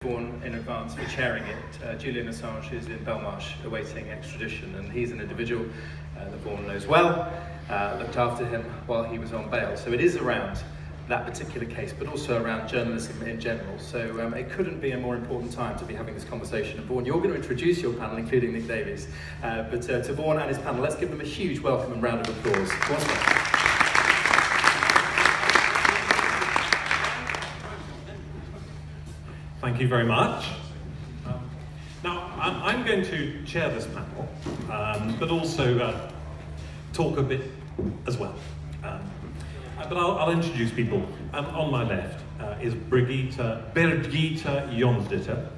Vaughan in advance for chairing it. Julian Assange is in Belmarsh awaiting extradition, and he's an individual that Vaughan knows well, looked after him while he was on bail. So it is around that particular case, but also around journalism in general. So it couldn't be a more important time to be having this conversation. And Vaughan, you're going to introduce your panel, including Nick Davies. But to Vaughan and his panel, let's give them a huge welcome and round of applause. Thank you very much. Now, I'm going to chair this panel, but also talk a bit as well. But I'll introduce people. On my left is Birgitta Jónsdóttir,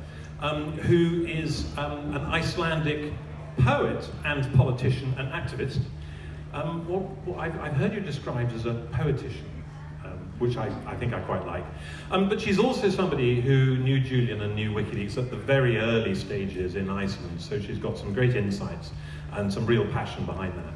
who is an Icelandic poet and politician and activist. I've heard you described as a poetician, which I think I quite like. But she's also somebody who knew Julian and knew WikiLeaks at the very early stages in Iceland, so she's got some great insights and some real passion behind that.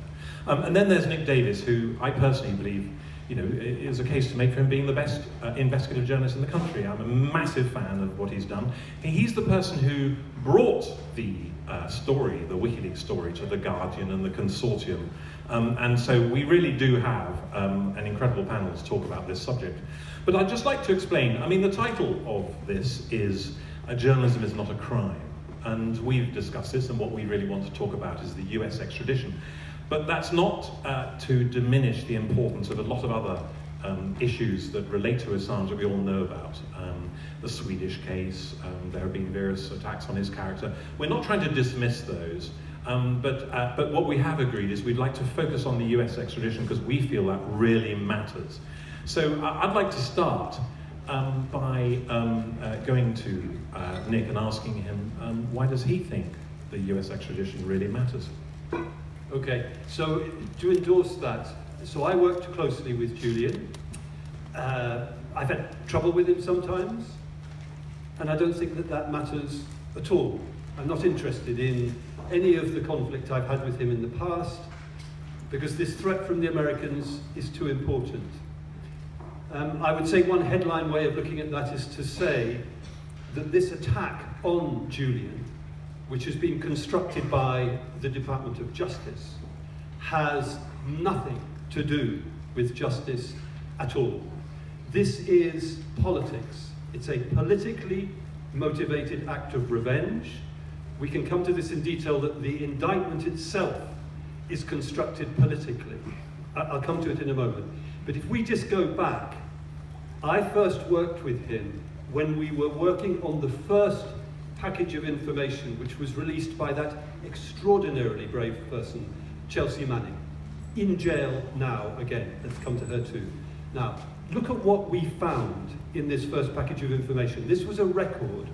And then there's Nick Davies, who I personally believe, is a case to make for him being the best investigative journalist in the country. I'm a massive fan of what he's done. He's the person who brought the story, the WikiLeaks story, to The Guardian and the consortium. And so we really do have an incredible panel to talk about this subject. But I'd just like to explain, the title of this is Journalism is Not a Crime. And we've discussed this, and what we really want to talk about is the US extradition. But that's not to diminish the importance of a lot of other issues that relate to Assange that we all know about. The Swedish case, there have been various attacks on his character. We're not trying to dismiss those, but what we have agreed is we'd like to focus on the US extradition because we feel that really matters. So I'd like to start by going to Nick and asking him why does he think the US extradition really matters? Okay, so to endorse that, so I worked closely with Julian. I've had trouble with him sometimes, and I don't think that matters at all. I'm not interested in any of the conflict I've had with him in the past, because this threat from the Americans is too important. I would say one headline way of looking at that is to say that this attack on Julian, which has been constructed by the Department of Justice, has nothing to do with justice at all. This is politics. It's a politically motivated act of revenge. We can come to this in detail, that the indictment itself is constructed politically. I'll come to it in a moment. But if we just go back, I first worked with him when we were working on the first package of information which was released by that extraordinarily brave person, Chelsea Manning, in jail now again. Let's come to her too. Now, look at what we found in this first package of information. This was a record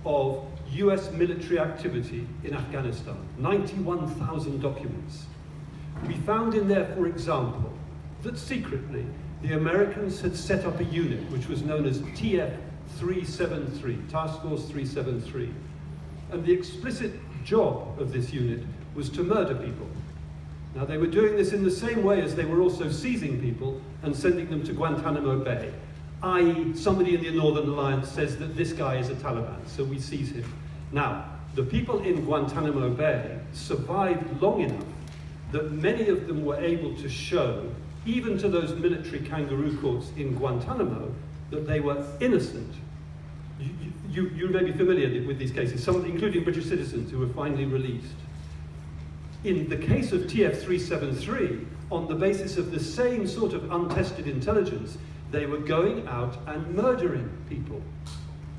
of US military activity in Afghanistan, 91,000 documents. We found in there, for example, that secretly the Americans had set up a unit which was known as TF-373, Task Force 373. And the explicit job of this unit was to murder people. Now, they were doing this in the same way as they were also seizing people and sending them to Guantanamo Bay, i.e. somebody in the Northern Alliance says that this guy is a Taliban, so we seize him. Now, the people in Guantanamo Bay survived long enough that many of them were able to show, even to those military kangaroo courts in Guantanamo, that they were innocent. You may be familiar with these cases, some, including British citizens who were finally released. In the case of TF-373, on the basis of the same sort of untested intelligence, they were going out and murdering people.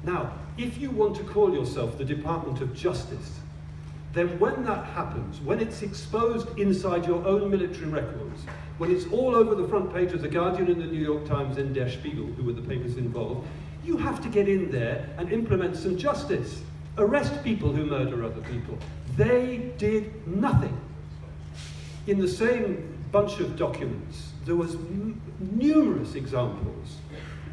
Now, if you want to call yourself the Department of Justice, then when that happens, when it's exposed inside your own military records, when it's all over the front page of The Guardian and the New York Times and Der Spiegel, who were the papers involved, you have to get in there and implement some justice. Arrest people who murder other people. They did nothing. In the same bunch of documents, there was numerous examples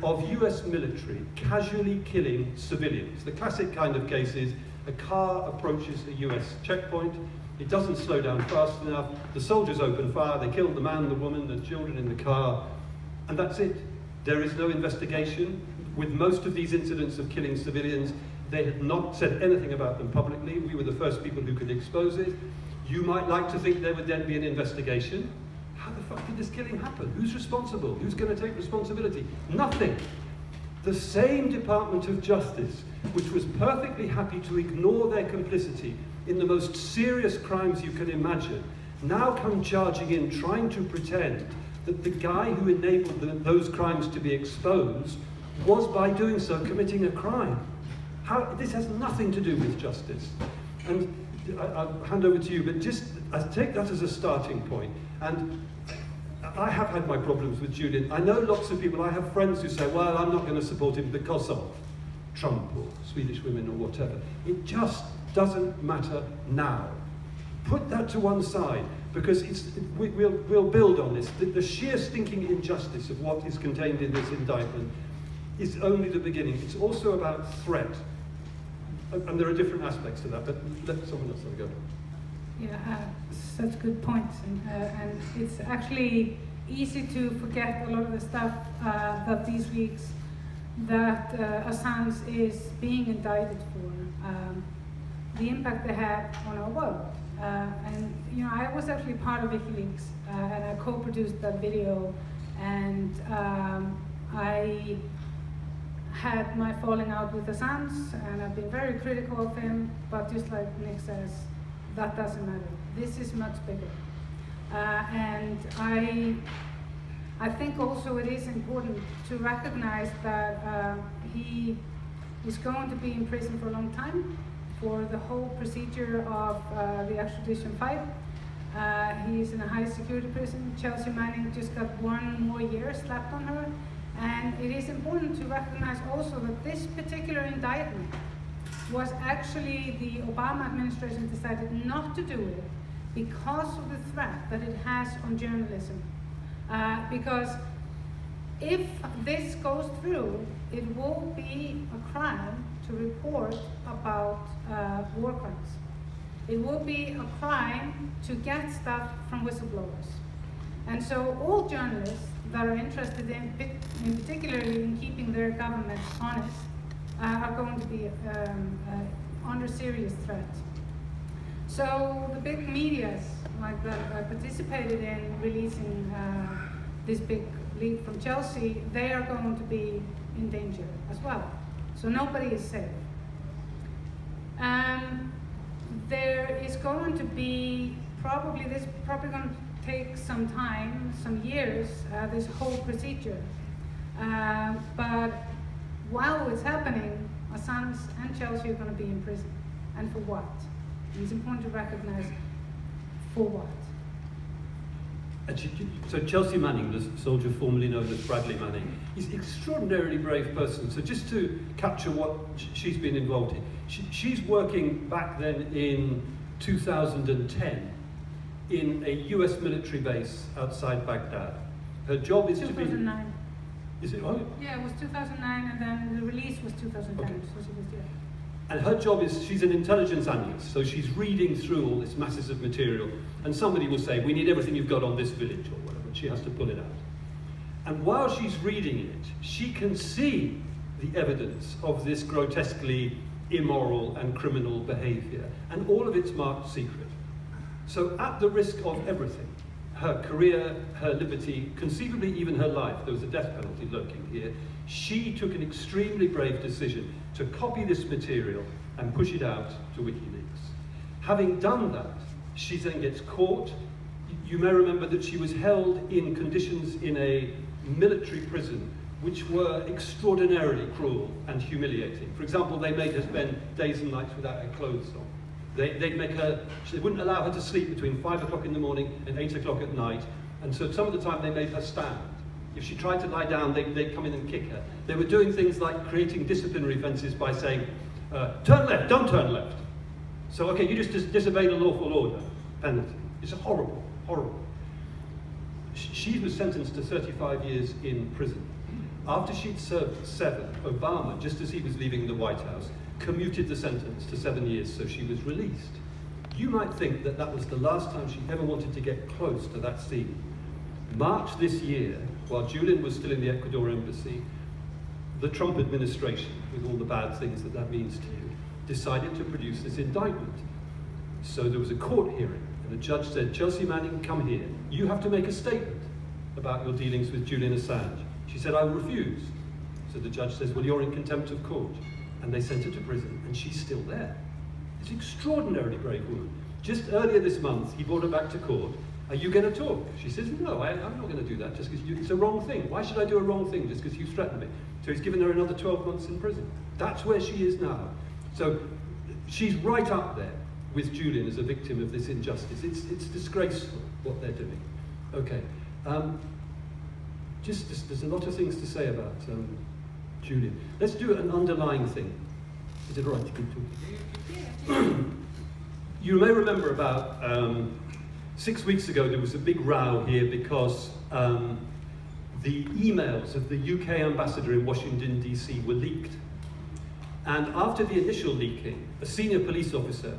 of US military casually killing civilians. The classic kind of case is a car approaches a US checkpoint, it doesn't slow down fast enough, the soldiers open fire, they kill the man, the woman, the children in the car, and that's it. There is no investigation. With most of these incidents of killing civilians, They had not said anything about them publicly. We were the first people who could expose it. You might like to think there would then be an investigation. How the fuck did this killing happen? Who's responsible? Who's going to take responsibility? Nothing. The same Department of Justice, which was perfectly happy to ignore their complicity in the most serious crimes you can imagine, now come charging in trying to pretend that the guy who enabled those crimes to be exposed was, by doing so, committing a crime. This has nothing to do with justice. And I'll hand over to you, but just take that as a starting point. And I have had my problems with Julian. I know lots of people, I have friends who say, well, I'm not going to support him because of Trump or Swedish women or whatever. It just doesn't matter now. Put that to one side, because we'll build on this. The sheer stinking injustice of what is contained in this indictment is only the beginning. It's also about threat. And there are different aspects to that, but let someone else have a go. Yeah, such good points. And it's actually easy to forget a lot of the stuff that these weeks that Assange is being indicted for, the impact they had on our world. And you know, I was actually part of WikiLeaks, and I co-produced that video, and I had my falling out with Assange, and I've been very critical of him, but just like Nick says, that doesn't matter. This is much bigger. And I think also it is important to recognize that he is going to be in prison for a long time for the whole procedure of the extradition fight. He's in a high security prison. Chelsea Manning just got 1 more year slapped on her. And it is important to recognize also that this particular indictment was actually the Obama administration decided not to do it because of the threat that it has on journalism. Because if this goes through, it will be a crime to report about war crimes. It will be a crime to get stuff from whistleblowers. And so all journalists that are interested in particularly in keeping their government honest are going to be under serious threat. So the big medias like that participated in releasing this big leak from Chelsea, they are going to be in danger as well. So nobody is safe. There is going to be this is probably going to take some time, some years, this whole procedure. But while it's happening, Assange and Chelsea are going to be in prison. And for what? It's important to recognize for what. So Chelsea Manning, the soldier formerly known as Bradley Manning, is an extraordinarily brave person. So just to capture what she's been involved in, she's working back then in 2010 in a US military base outside Baghdad. Her job is 2009. to be... Is it right? Yeah, it was 2009, and then the release was 2010. Okay. So she was, yeah. And her job is, she's an intelligence analyst, so she's reading through all this masses of material, and somebody will say, we need everything you've got on this village, or whatever, and she has to pull it out. And while she's reading it, she can see the evidence of this grotesquely immoral and criminal behavior, and all of it's marked secret. So at the risk of everything, her career, her liberty, conceivably even her life, there was a death penalty lurking here, she took an extremely brave decision to copy this material and push it out to WikiLeaks. Having done that, she then gets caught. You may remember that she was held in conditions in a military prison which were extraordinarily cruel and humiliating. For example, they made her spend days and nights without her clothes on. They wouldn't allow her to sleep between 5 o'clock in the morning and 8 o'clock at night, and so some of the time they made her stand. If she tried to lie down, they'd come in and kick her. They were doing things like creating disciplinary offences by saying, turn left, don't turn left. So, okay, you just disobeyed a lawful order, penalty. It's horrible, horrible. She was sentenced to 35 years in prison. After she'd served 7, Obama, just as he was leaving the White House, commuted the sentence to 7 years, so she was released. You might think that that was the last time she ever wanted to get close to that scene. March this year, while Julian was still in the Ecuador embassy, the Trump administration, with all the bad things that that means to you, decided to produce this indictment. So there was a court hearing, and the judge said, Chelsea Manning, come here. You have to make a statement about your dealings with Julian Assange. She said, I refuse. So the judge says, well, you're in contempt of court. And they sent her to prison, and she's still there. It's an extraordinarily brave woman. Just earlier this month, he brought her back to court. Are you going to talk? She says, no, I'm not going to do that just because it's a wrong thing. Why should I do a wrong thing just because you threatened me? So he's given her another 12 months in prison. That's where she is now. So she's right up there with Julian as a victim of this injustice. It's disgraceful what they're doing. Okay. There's a lot of things to say about Julian. Let's do an underlying thing. Is it all right to keep talking? You may remember about 6 weeks ago there was a big row here because the emails of the UK ambassador in Washington DC were leaked. And after the initial leaking, a senior police officer,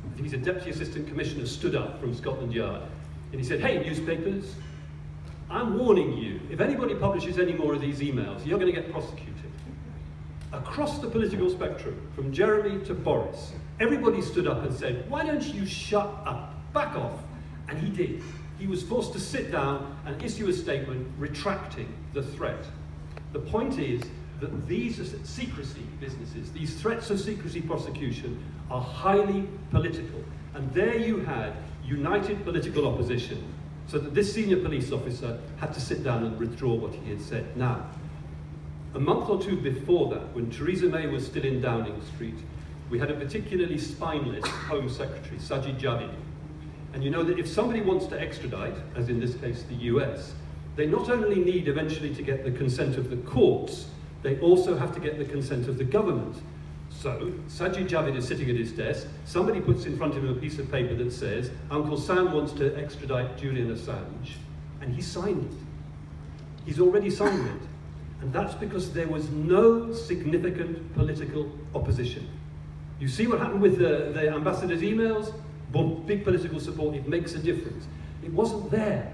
I think he's a deputy assistant commissioner, stood up from Scotland Yard and he said, hey newspapers, I'm warning you, if anybody publishes any more of these emails, you're going to get prosecuted. Across the political spectrum, from Jeremy to Boris, everybody stood up and said, why don't you shut up, back off? And he did. He was forced to sit down and issue a statement retracting the threat. The point is that these secrecy businesses, these threats of secrecy prosecution, are highly political. And there you had united political opposition, so that this senior police officer had to sit down and withdraw what he had said. Now, a month or two before that, when Theresa May was still in Downing Street, we had a particularly spineless Home Secretary, Sajid Javid. And you know that if somebody wants to extradite, as in this case the US, they not only need eventually to get the consent of the courts, they also have to get the consent of the government. So, Sajid Javid is sitting at his desk, somebody puts in front of him a piece of paper that says, Uncle Sam wants to extradite Julian Assange, and he signed it. He's already signed it. And that's because there was no significant political opposition. You see what happened with the ambassador's emails? Boom, big political support, it makes a difference. It wasn't there.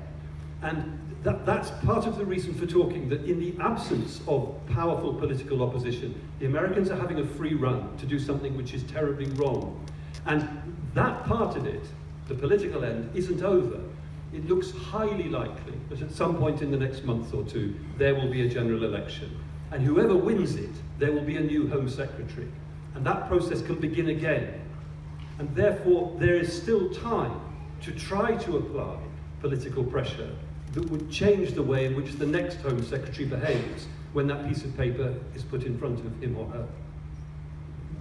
And that's part of the reason for talking, that in the absence of powerful political opposition, the Americans are having a free run to do something which is terribly wrong. And that part of it, the political end, isn't over. It looks highly likely that at some point in the next month or two, there will be a general election. And whoever wins it, there will be a new Home Secretary. And that process can begin again. And therefore, there is still time to try to apply political pressure that would change the way in which the next Home Secretary behaves when that piece of paper is put in front of him or her.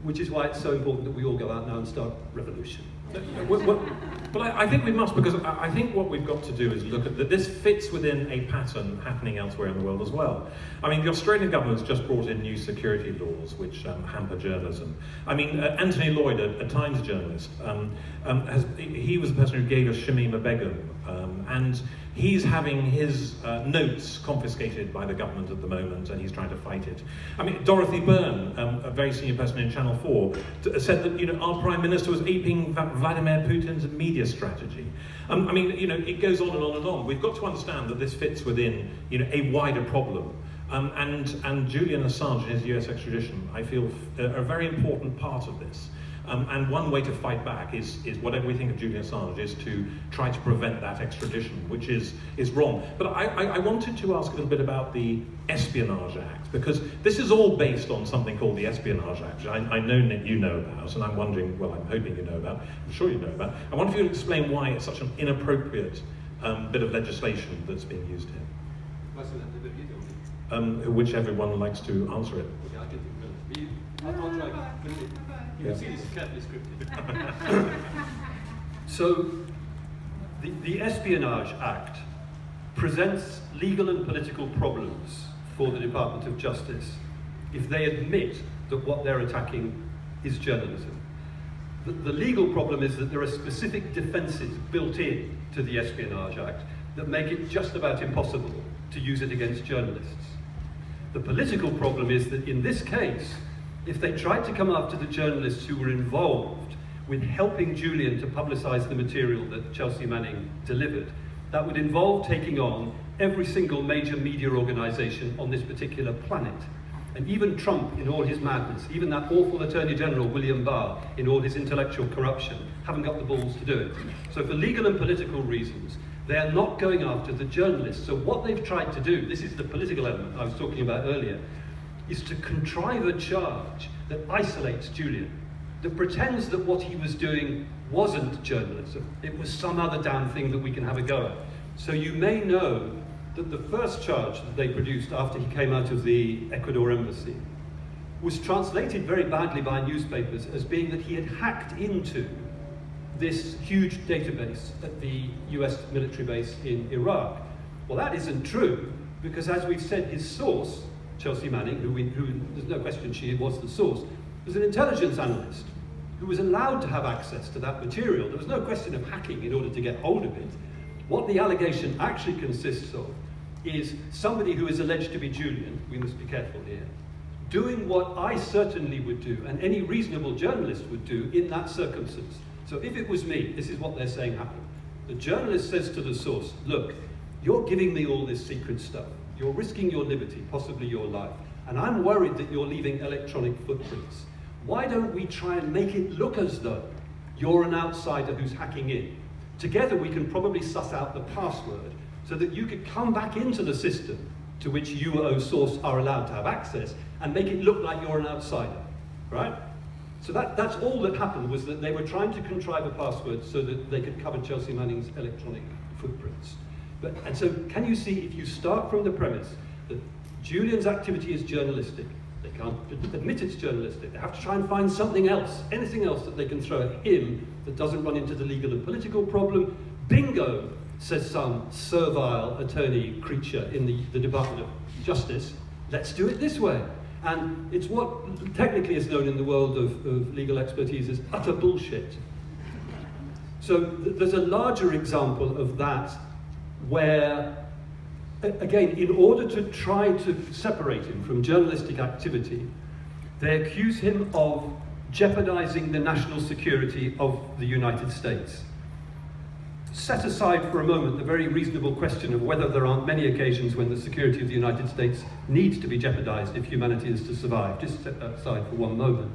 Which is why it's so important that we all go out now and start revolution. But I think we must, because I think what we've got to do is look at that this fits within a pattern happening elsewhere in the world as well. I mean, the Australian government's just brought in new security laws which hamper journalism. I mean, Anthony Lloyd, a Times journalist, he was the person who gave us Shamima Begum, and he's having his notes confiscated by the government at the moment, and he's trying to fight it. I mean, Dorothy Byrne, a very senior person in Channel 4, said that, you know, our Prime Minister was aping Vladimir Putin's media strategy. I mean, you know, it goes on and on and on. We've got to understand that this fits within, you know, a wider problem. And Julian Assange and his US extradition, I feel, are a very important part of this. And one way to fight back is whatever we think of Julian Assange, is to try to prevent that extradition, which is wrong. But I wanted to ask a little bit about the Espionage Act, because this is all based on something called the Espionage Act, which I know that you know about, and I'm wondering, well, I'm hoping you know about, I'm sure you know about. I wonder if you could explain why it's such an inappropriate bit of legislation that's being used here. Which everyone likes to answer it. Okay, I can do it. I'll try. You can see this is carefully scripted. So, the Espionage Act presents legal and political problems for the Department of Justice if they admit that what they're attacking is journalism. The legal problem is that there are specific defences built in to the Espionage Act that make it just about impossible to use it against journalists. The political problem is that in this case, if they tried to come after the journalists who were involved with helping Julian to publicise the material that Chelsea Manning delivered, that would involve taking on every single major media organisation on this particular planet. And even Trump, in all his madness, even that awful Attorney General, William Barr, in all his intellectual corruption, haven't got the balls to do it. So for legal and political reasons, they are not going after the journalists. So what they've tried to do, this is the political element I was talking about earlier, is to contrive a charge that isolates Julian, that pretends that what he was doing wasn't journalism. It was some other damn thing that we can have a go at. So you may know that the first charge that they produced after he came out of the Ecuador embassy was translated very badly by newspapers as being that he had hacked into this huge database at the US military base in Iraq. Well, that isn't true, because as we've said, his source, Chelsea Manning, who there's no question she was the source, was an intelligence analyst who was allowed to have access to that material. There was no question of hacking in order to get hold of it. What the allegation actually consists of is somebody who is alleged to be Julian, we must be careful here, doing what I certainly would do and any reasonable journalist would do in that circumstance. So if it was me, this is what they're saying happened. The journalist says to the source, look, you're giving me all this secret stuff. You're risking your liberty, possibly your life, and I'm worried that you're leaving electronic footprints. Why don't we try and make it look as though you're an outsider who's hacking in? Together we can probably suss out the password so that you could come back into the system to which you, O source, are allowed to have access and make it look like you're an outsider, right? So that's all that happened, was that they were trying to contrive a password so that they could cover Chelsea Manning's electronic footprints. And so can you see, if you start from the premise that Julian's activity is journalistic, they can't admit it's journalistic, they have to try and find something else, anything else that they can throw at him that doesn't run into the legal and political problem. Bingo, says some servile attorney creature in the Department of Justice, let's do it this way. And it's what technically is known in the world of legal expertise as utter bullshit. So there's a larger example of that where, again, in order to try to separate him from journalistic activity, they accuse him of jeopardizing the national security of the United States. Set aside for a moment the very reasonable question of whether there aren't many occasions when the security of the United States needs to be jeopardized if humanity is to survive. Just set that aside for one moment.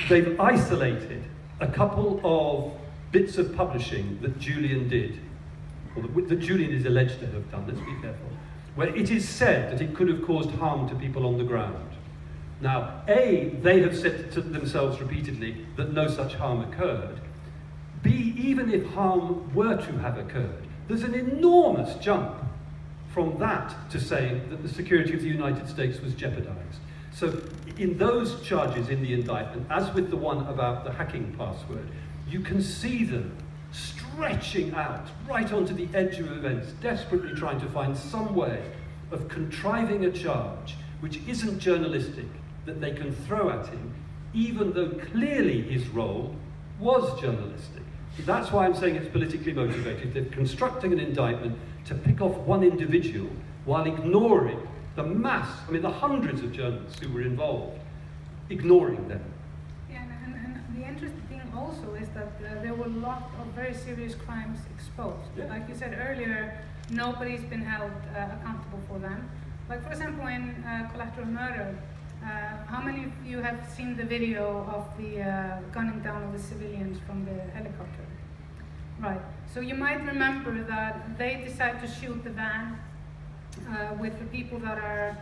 They've isolated a couple of bits of publishing that Julian did, or that Julian is alleged to have done, let's be careful, where it is said that it could have caused harm to people on the ground. Now, A, they have said to themselves repeatedly that no such harm occurred. B, even if harm were to have occurred, there's an enormous jump from that to saying that the security of the United States was jeopardized. So in those charges in the indictment, as with the one about the hacking password, you can see them stretching out right onto the edge of events, desperately trying to find some way of contriving a charge which isn't journalistic that they can throw at him, even though clearly his role was journalistic. That's why I'm saying it's politically motivated. They're constructing an indictment to pick off one individual while ignoring the mass, I mean the hundreds of journalists who were involved, ignoring them. Yeah, and the interesting thing also is that there were a lot of very serious crimes exposed. Yeah. Like you said earlier, nobody's been held accountable for them. Like for example in Collateral Murder, how many of you have seen the video of the gunning down of the civilians from the helicopter? Right, so you might remember that they decide to shoot the van with the people that are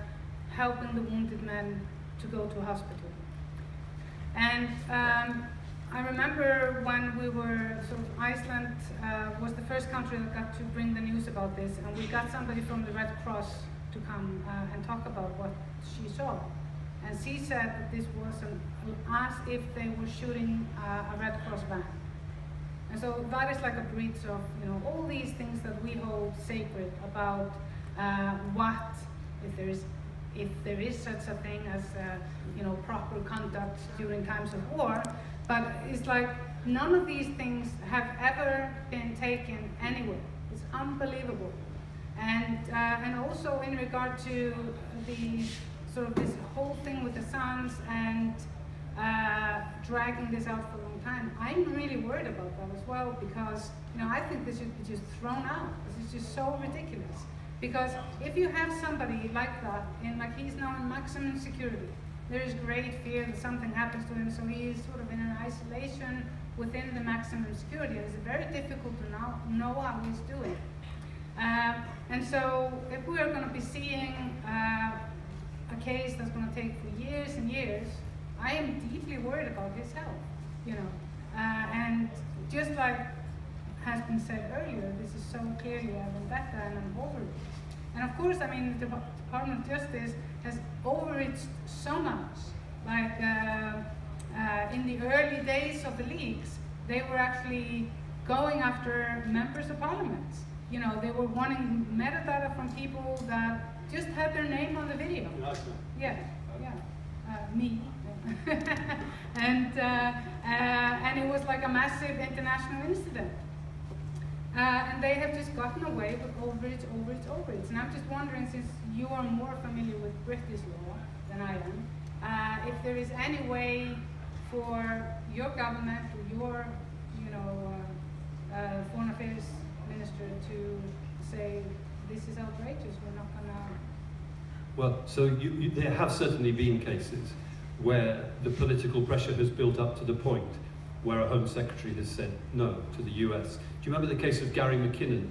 helping the wounded men to go to a hospital. And I remember when we were, Iceland was the first country that got to bring the news about this, and we got somebody from the Red Cross to come and talk about what she saw. And she said that this was as if they were shooting a Red Cross van. And so that is like a breach of, all these things that we hold sacred about what, if there is such a thing as, proper conduct during times of war. But it's like none of these things have ever been taken anywhere. It's unbelievable. And also in regard to the this whole thing with the Assange and dragging this out for a long time, I'm really worried about that as well, because I think this should be just thrown out. This is just so ridiculous. Because if you have somebody like that, and like he's now in maximum security, there is great fear that something happens to him, so he is sort of in an isolation within the maximum security. It's very difficult to know how he's doing. And so if we are going to be seeing a case that's going to take for years and years, I am deeply worried about his health, you know. And just like has been said earlier, this is so clearly a vendetta and an overreach. And of course, I mean, the Department of Justice has overreached so much. Like in the early days of the leaks, they were actually going after members of parliament. You know, they were wanting metadata from people that just had their name on the video. Yeah, me. And it was like a massive international incident. And they have just gotten away with overreach. And I'm just wondering, since you are more familiar with British law than I am, if there is any way for your government or your, you know, Foreign Affairs Minister to say, this is outrageous, we're not going to... Well, so there have certainly been cases where the political pressure has built up to the point where a Home Secretary has said no to the US. Do you remember the case of Gary McKinnon,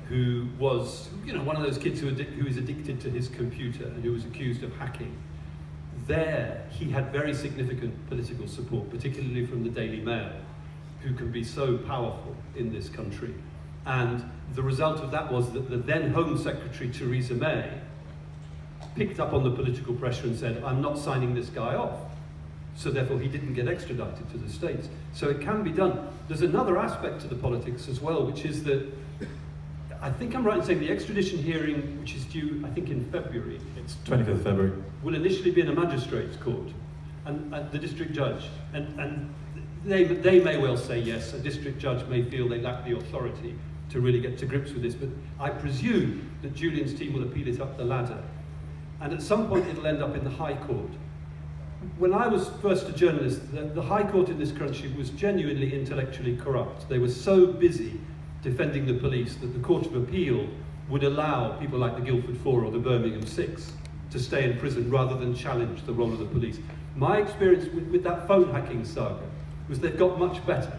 who was, you know, one of those kids who is addicted to his computer and who was accused of hacking? There, he had very significant political support, particularly from the Daily Mail, who can be so powerful in this country. And the result of that was that the then Home Secretary, Theresa May, picked up on the political pressure and said, I'm not signing this guy off. So therefore he didn't get extradited to the States. So it can be done. There's another aspect to the politics as well, which is that, I think I'm right in saying the extradition hearing, which is due, I think, in February. It's 25th February. Will initially be in a magistrate's court, and the district judge. And they may well say yes, a district judge may feel they lack the authority to really get to grips with this, but I presume that Julian's team will appeal it up the ladder. And at some point it'll end up in the High Court. When I was first a journalist, the High Court in this country was genuinely intellectually corrupt. They were so busy defending the police that the Court of Appeal would allow people like the Guildford Four or the Birmingham Six to stay in prison rather than challenge the role of the police. My experience with that phone hacking saga was they've got much better.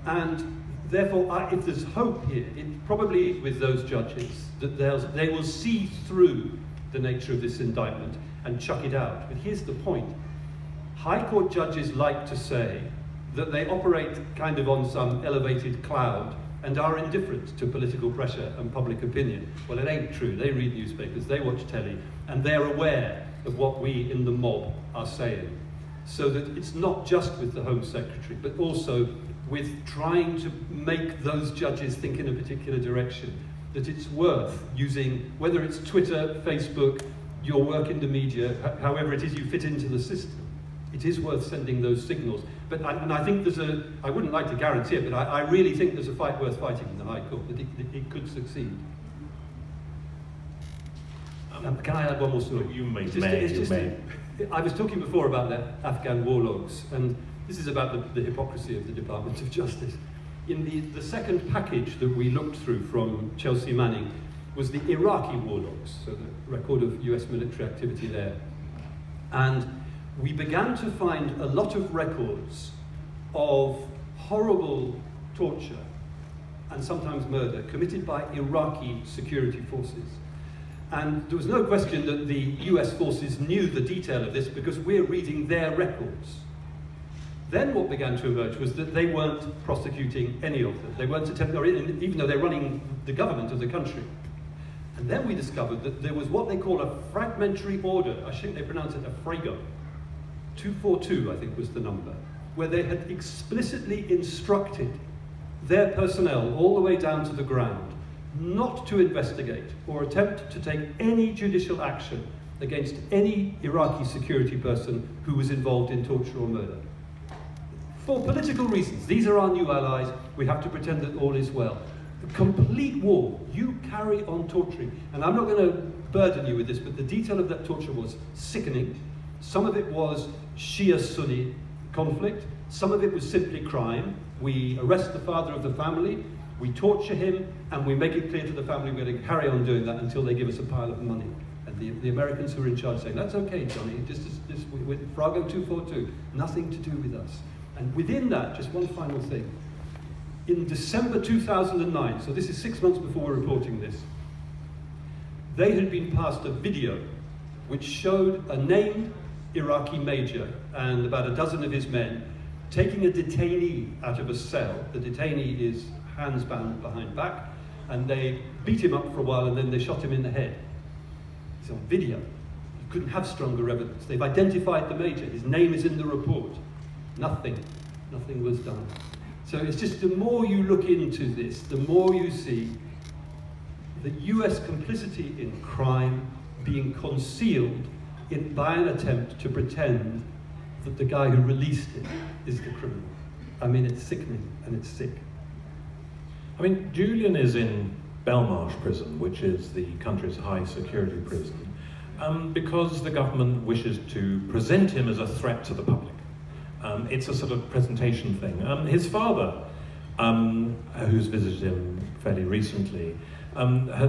And therefore, if there's hope here, it probably is with those judges, that they will see through the nature of this indictment and chuck it out. But here's the point. High Court judges like to say that they operate kind of on some elevated cloud and are indifferent to political pressure and public opinion. Well, it ain't true. They read newspapers, they watch telly, and they're aware of what we in the mob are saying. So that it's not just with the Home Secretary, but also with trying to make those judges think in a particular direction, that it's worth using, whether it's Twitter, Facebook, your work in the media, however it is you fit into the system, it is worth sending those signals. But I think there's I wouldn't like to guarantee it, but I really think there's a fight worth fighting in the High Court, that it could succeed. Can I add one more story? You may. I was talking before about the Afghan war logs, and this is about the hypocrisy of the Department of Justice. In the second package that we looked through from Chelsea Manning was the Iraqi war logs, so the record of US military activity there. And we began to find a lot of records of horrible torture and sometimes murder committed by Iraqi security forces. And there was no question that the US forces knew the detail of this because we're reading their records. Then what began to emerge was that they weren't prosecuting any of them. They weren't attempting, even though they're running the government of the country. And then we discovered that there was what they call a fragmentary order. I think they pronounce it a FRAGO. 242, I think, was the number, where they had explicitly instructed their personnel all the way down to the ground not to investigate or attempt to take any judicial action against any Iraqi security person who was involved in torture or murder. For political reasons, these are our new allies, we have to pretend that all is well. A complete war, you carry on torturing. And I'm not going to burden you with this, but the detail of that torture was sickening. Some of it was Shia-Sunni conflict, some of it was simply crime. We arrest the father of the family, We torture him, and we make it clear to the family we're going to carry on doing that until they give us a pile of money. And the Americans who are in charge saying, that's okay, Johnny, just with Frago 242, nothing to do with us. And within that, just one final thing. In December 2009, so this is 6 months before we're reporting this, they had been passed a video which showed a named Iraqi major and about a dozen of his men taking a detainee out of a cell. The detainee is hands bound behind back, and they beat him up for a while and then they shot him in the head. It's on video. You couldn't have stronger evidence. They've identified the major. His name is in the report. Nothing was done. So it's just the more you look into this, the more you see the US complicity in crime being concealed by an attempt to pretend that the guy who released it is the criminal. I mean, it's sickening and it's sick. I mean, Julian is in Belmarsh prison, which is the country's high security prison, because the government wishes to present him as a threat to the public. It's a sort of presentation thing. His father, who's visited him fairly recently,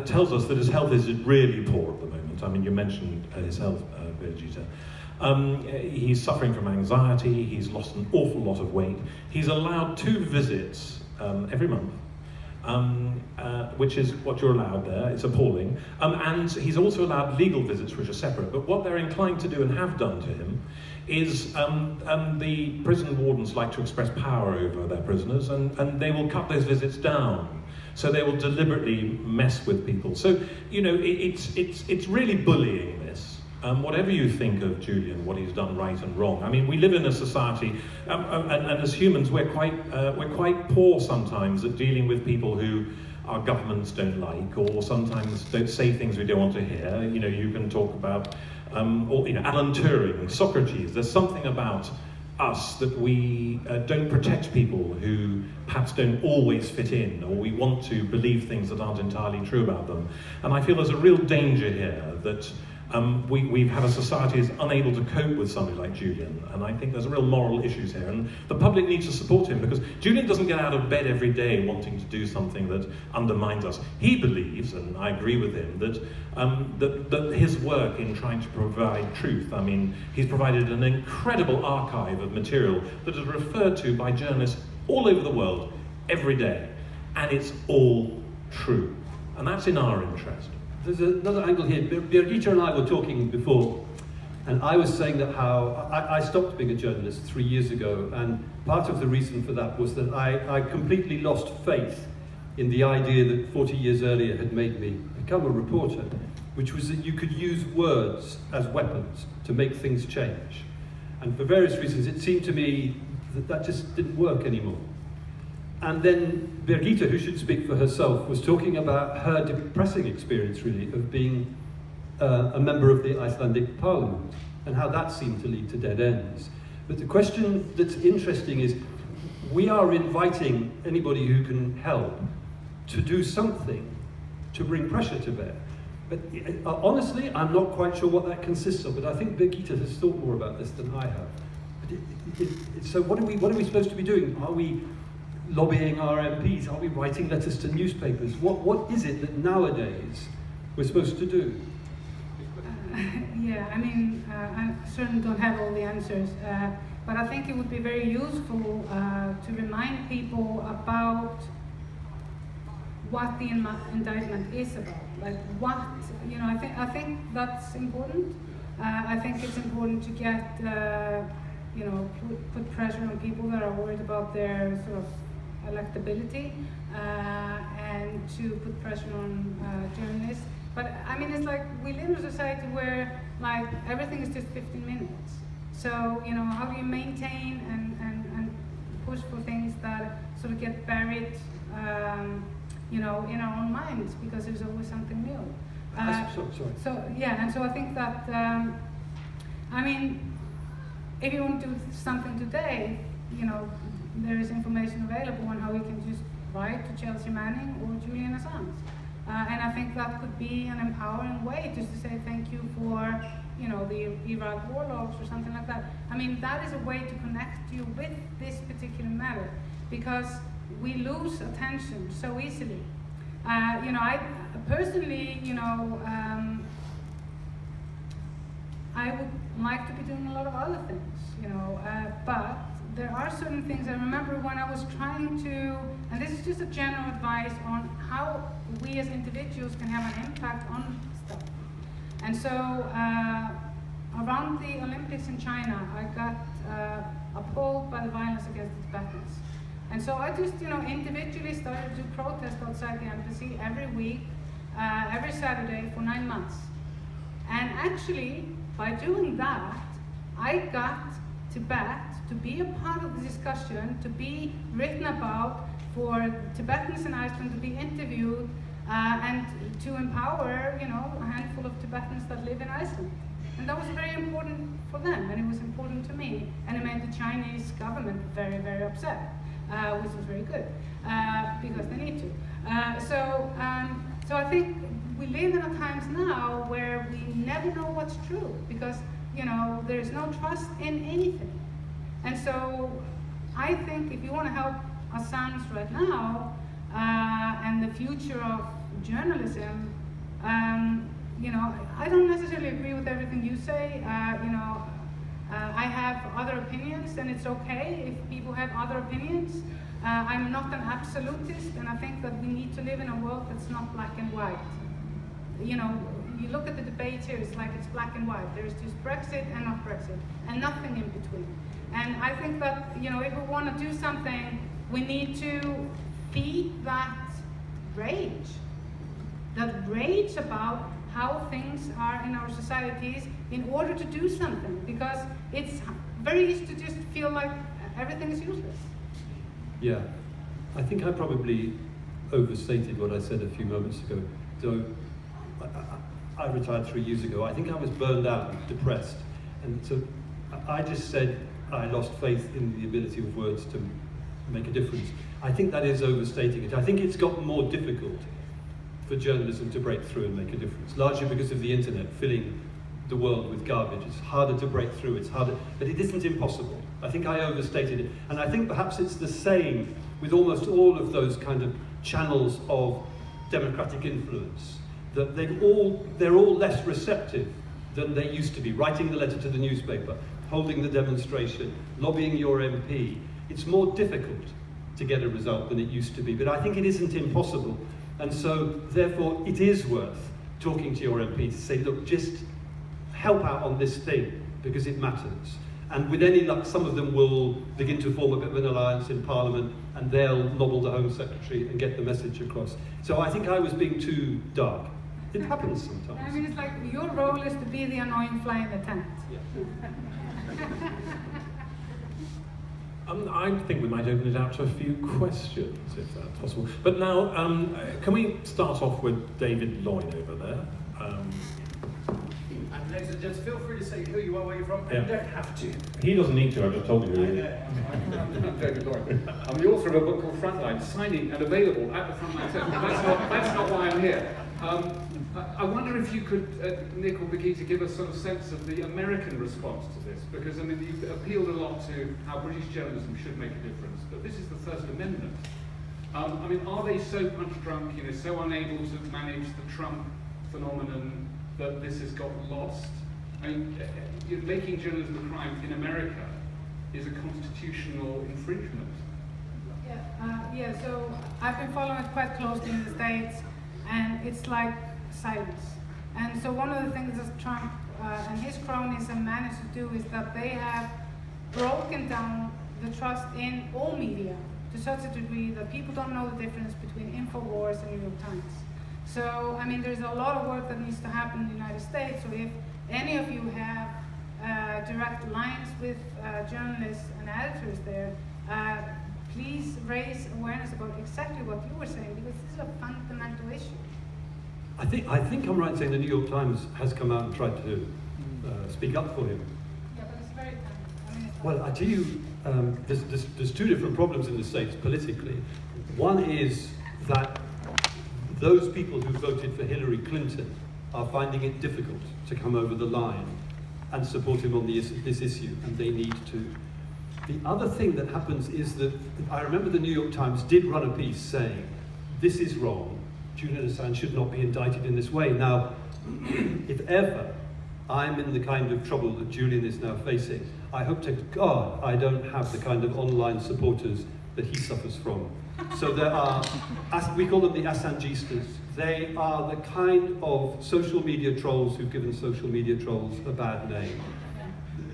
tells us that his health is really poor at the moment. I mean, you mentioned his health, Birgitta. He's suffering from anxiety, he's lost an awful lot of weight. He's allowed 2 visits every month. Which is what you're allowed there. It's appalling. And he's also allowed legal visits, which are separate. But what they're inclined to do and have done to him is the prison wardens like to express power over their prisoners, and they will cut those visits down. So they will deliberately mess with people. So, you know, it's really bullying, this. Whatever you think of Julian, what he's done right and wrong. I mean, we live in a society, and as humans, we're quite poor sometimes at dealing with people who our governments don't like, or sometimes don't say things we don't want to hear. You know, you can talk about, or, you know, Alan Turing, Socrates. There's something about us that we don't protect people who perhaps don't always fit in, or we want to believe things that aren't entirely true about them. And I feel there's a real danger here that we've had a society that's unable to cope with somebody like Julian, and I think there's real moral issues here, and the public needs to support him, because Julian doesn't get out of bed every day wanting to do something that undermines us. He believes, and I agree with him, that his work in trying to provide truth, I mean, he's provided an incredible archive of material that is referred to by journalists all over the world every day, and it's all true, and that's in our interest. There's another angle here. Birgitta and I were talking before, and I was saying that how I stopped being a journalist 3 years ago, and part of the reason for that was that I completely lost faith in the idea that 40 years earlier had made me become a reporter, which was that you could use words as weapons to make things change. And for various reasons, it seemed to me that that just didn't work anymore. And then Birgitta, who should speak for herself, was talking about her depressing experience, really, of being a member of the Icelandic parliament, and how that seemed to lead to dead ends. But the question that's interesting is, we are inviting anybody who can help to do something to bring pressure to bear. But honestly, I'm not quite sure what that consists of, but I think Birgitta has thought more about this than I have. But so what are we supposed to be doing? Are we lobbying our MPs? Are we writing letters to newspapers? What is it that nowadays we're supposed to do? Yeah, I mean, I certainly don't have all the answers, but I think it would be very useful to remind people about what the indictment is about. Like what, you know, I think that's important. I think it's important to get, you know, put pressure on people that are worried about their sort of electability, and to put pressure on journalists. But I mean, it's like we live in a society where like everything is just 15 minutes. So, you know, how do you maintain and push for things that sort of get buried, you know, in our own minds, because there's always something new. Sorry. So yeah, and so I think that, I mean, if you want to do something today, you know, there is information available on how we can just write to Chelsea Manning or Julian Assange. And I think that could be an empowering way just to say thank you for, you know, the Iraq war logs or something like that. I mean, that is a way to connect you with this particular matter, because we lose attention so easily. You know, I personally, you know, I would like to be doing a lot of other things, you know, but there are certain things. I remember when I was trying to, and this is just a general advice on how we as individuals can have an impact on stuff. And so around the Olympics in China, I got appalled by the violence against the Tibetans. And so I just, you know, individually started to protest outside the embassy every week, every Saturday for 9 months. And actually, by doing that, I got Tibet to be a part of the discussion, to be written about, for Tibetans in Iceland to be interviewed, and to empower, you know, a handful of Tibetans that live in Iceland. And that was very important for them, and it was important to me. And it made the Chinese government very, very upset, which was very good, because they need to. So I think we live in a times now where we never know what's true, because, you know, there is no trust in anything. And so I think if you want to help Assange right now, and the future of journalism, you know, I don't necessarily agree with everything you say. You know, I have other opinions, and it's okay if people have other opinions. I'm not an absolutist, and I think that we need to live in a world that's not black and white. You know, you look at the debates here, it's like it's black and white. There's just Brexit and not Brexit, and nothing in between. And I think that, you know, if we want to do something, we need to feed that rage about how things are in our societies in order to do something, because it's very easy to just feel like everything is useless. Yeah, I think I probably overstated what I said a few moments ago. So I retired 3 years ago. I think I was burned out and depressed. And so I just said I lost faith in the ability of words to make a difference. I think that is overstating it. I think it's gotten more difficult for journalism to break through and make a difference, largely because of the internet filling the world with garbage. It's harder to break through, it's harder, but it isn't impossible. I think I overstated it. And I think perhaps it's the same with almost all of those kind of channels of democratic influence, that they're all less receptive than they used to be. Writing the letter to the newspaper, holding the demonstration, lobbying your MP. It's more difficult to get a result than it used to be, but I think it isn't impossible. And so, therefore, it is worth talking to your MP to say, look, just help out on this thing, because it matters. And with any luck, some of them will begin to form a bit of an alliance in Parliament, and they'll nobble the Home Secretary and get the message across. So I think I was being too dark. It happens sometimes. I mean, it's like your role is to be the annoying fly in the tent. Yeah. I think we might open it out to a few questions, if that's possible. But now, can we start off with David Loyne over there? And ladies and gents, feel free to say who you are, where you're from, and you don't have to. He doesn't need to, I've just told you who he is. I'm David Loyne. I'm the author of a book called Frontline, signing and available at the Frontline Centre. That's not why I'm here. I wonder if you could, Nick or Birgitte, give us sort of sense of the American response to this, because I mean, you've appealed a lot to how British journalism should make a difference, but this is the First Amendment. I mean, are they so punch drunk, you know, so unable to manage the Trump phenomenon that this has got lost? I mean, making journalism a crime in America is a constitutional infringement. Yeah, so I've been following it quite closely in the States, and it's like silence. And so one of the things that Trump and his cronies have managed to do is that they have broken down the trust in all media to such a degree that people don't know the difference between InfoWars and New York Times. So, I mean, there's a lot of work that needs to happen in the United States. So if any of you have direct lines with journalists and editors there, please raise awareness about exactly what you were saying, because this is a fundamental issue. I think I'm right in saying the New York Times has come out and tried to speak up for him. Yeah, but it's very tiny. I mean, Well, I tell you, there's two different problems in the States politically. One is that those people who voted for Hillary Clinton are finding it difficult to come over the line and support him on this issue, and they need to The other thing that happens is that, I remember the New York Times did run a piece saying, this is wrong, Julian Assange should not be indicted in this way. Now, if ever I'm in the kind of trouble that Julian is now facing, I hope to God I don't have the kind of online supporters that he suffers from. So there are, we call them the Assangistas. They are the kind of social media trolls who've given social media trolls a bad name.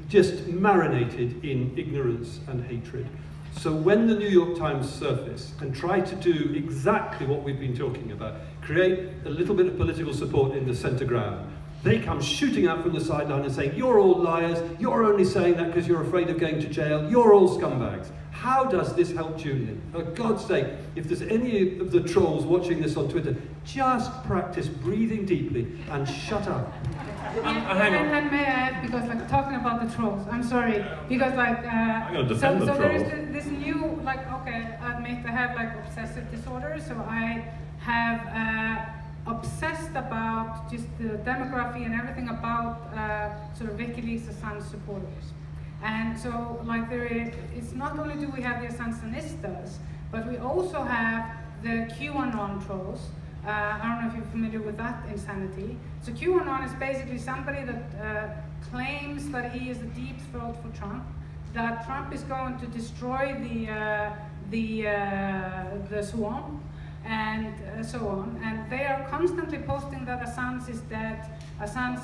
Just marinated in ignorance and hatred. So when the New York Times surface and try to do exactly what we've been talking about, create a little bit of political support in the centre ground, they come shooting out from the sideline and saying, you're all liars, you're only saying that because you're afraid of going to jail, you're all scumbags. How does this help Julian? For God's sake, if there's any of the trolls watching this on Twitter, just practice breathing deeply and shut up. And may I add, because like talking about the trolls, I'm sorry, because like I'm going to defend the trolls. there is this new, like, okay, I admit I have like obsessive disorder, so I have obsessed about just the demography and everything about sort of WikiLeaks Assange supporters. And so, like, it's not only do we have the Assangeistas, but we also have the QAnon trolls. I don't know if you're familiar with that insanity. So QAnon is basically somebody that claims that he is the deep throat for Trump, that Trump is going to destroy the Swarm, and so on. And they are constantly posting that Assange is dead, Assange,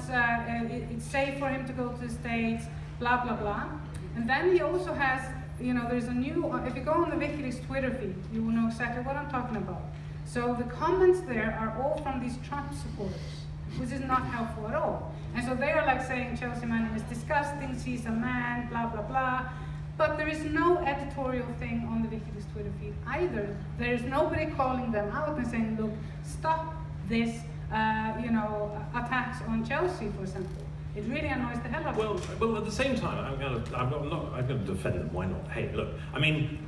it's safe for him to go to the States, blah, blah, blah. And then he also has, you know, there's a new, if you go on the WikiLeaks Twitter feed, you will know exactly what I'm talking about. So the comments there are all from these Trump supporters, which is not helpful at all. And so they are like saying Chelsea Manning is disgusting, she's a man, blah, blah, blah. But there is no editorial thing on the WikiLeaks Twitter feed either. There is nobody calling them out and saying, look, stop this, you know, attacks on Chelsea, for example. It really annoys the hell out of me. Well, at the same time, I'm going to defend them. Why not? Hey, look. I mean,